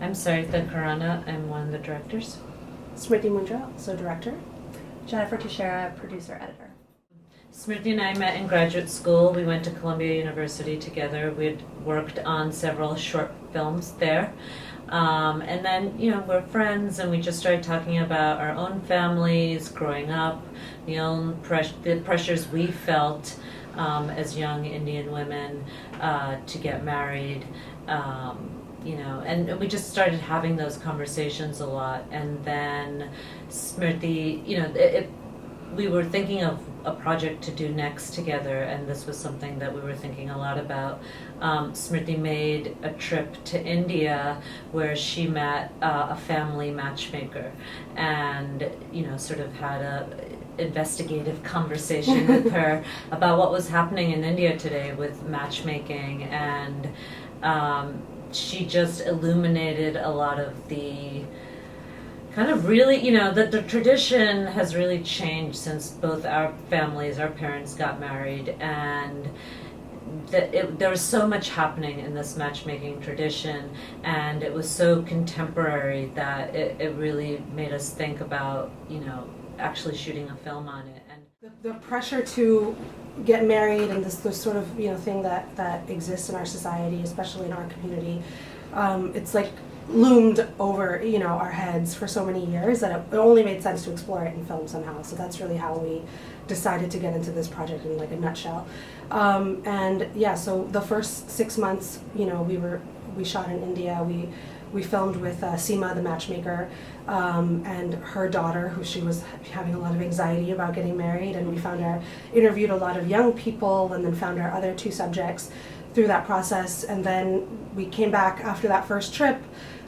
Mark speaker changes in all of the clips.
Speaker 1: I'm Sarita Khurana. I'm one of the directors.
Speaker 2: Smriti Mundra, also director.
Speaker 3: Jennifer Teixeira, producer, editor.
Speaker 1: Smriti and I met in graduate school. We went to Columbia University together. We had worked on several short films there. And then, we're friends, and we just started talking about our own families, growing up, the pressures we felt as young Indian women to get married. And we just started having those conversations a lot. And then Smriti, we were thinking of a project to do next together, and this was something that we were thinking a lot about. Smriti made a trip to India where she met a family matchmaker, and sort of had a investigative conversation with her about what was happening in India today with matchmaking, and she just illuminated a lot of the kind of really, that the tradition has really changed since both our families, our parents got married, and there was so much happening in this matchmaking tradition, and it was so contemporary that it really made us think about, actually shooting a film on it. And
Speaker 2: The pressure to get married and this sort of thing that exists in our society, especially in our community, it's like loomed over our heads for so many years that it only made sense to explore it in film somehow. So that's really how we decided to get into this project in like a nutshell. So the first 6 months, we shot in India. We filmed with Seema, the matchmaker, and her daughter, who she was having a lot of anxiety about getting married, and we interviewed a lot of young people, and then found our other two subjects through that process. And then we came back after that first trip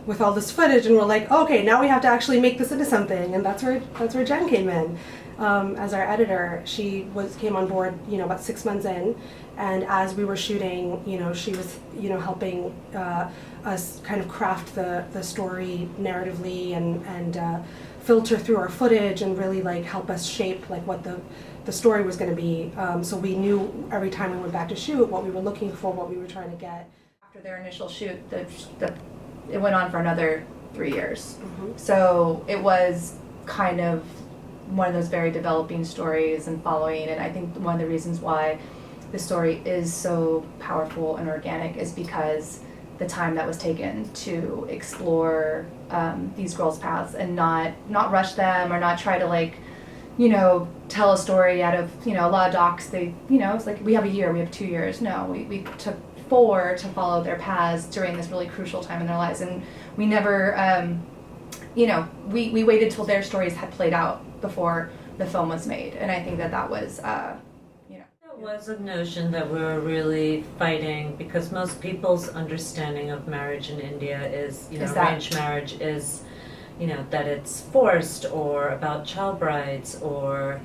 Speaker 2: with all this footage, and we're like, okay, now we have to actually make this into something, and that's where Jen came in as our editor. She came on board, about 6 months in, and as we were shooting, she was, helping us kind of craft the story narratively and filter through our footage and really like help us shape like what the story was going to be. So we knew every time we went back to shoot what we were looking for, what we were trying to get.
Speaker 3: After their initial shoot, it went on for another 3 years.
Speaker 2: Mm-hmm.
Speaker 3: So it was kind of one of those very developing stories and following. And I think one of the reasons why the story is so powerful and organic is because the time that was taken to explore these girls' paths and not rush them or not try to tell a story out of, a lot of docs, it's like we have a year, we have 2 years. No, we took 4 to follow their paths during this really crucial time in their lives. And we never, we waited till their stories had played out before the film was made. And I think that was,
Speaker 1: There was a notion that we were really fighting because most people's understanding of marriage in India is, arranged marriage is, that it's forced or about child brides or,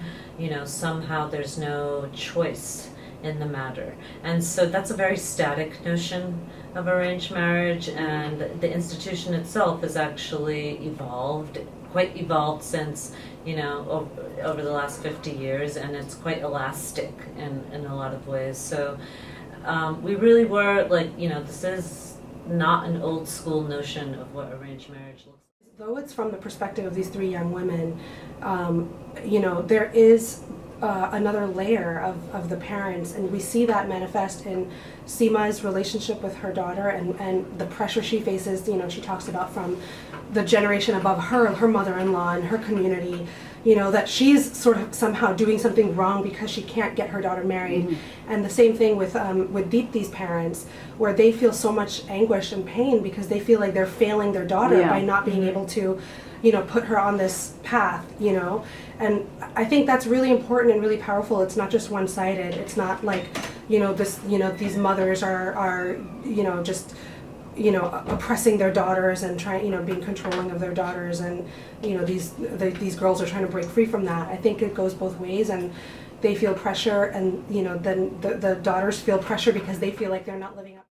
Speaker 1: somehow there's no choice in the matter. And so that's a very static notion of arranged marriage, and the institution itself has actually quite evolved since, over the last 50 years, and it's quite elastic in a lot of ways. So we really were like, this is not an old school notion of what arranged marriage looks like.
Speaker 2: Though it's from the perspective of these 3 young women, there is another layer of the parents, and we see that manifest in Seema's relationship with her daughter and the pressure she faces. She talks about from the generation above her mother-in-law and her community, that she's sort of somehow doing something wrong because she can't get her daughter married. Mm-hmm. And the same thing with Deepti's parents, where they feel so much anguish and pain because they feel like they're failing their daughter by not being able to put her on this path, and I think that's really important and really powerful. It's not just one-sided. It's not like, these mothers are just, oppressing their daughters and trying, being controlling of their daughters, and, these girls are trying to break free from that. I think it goes both ways, and they feel pressure, and, then the daughters feel pressure because they feel like they're not living up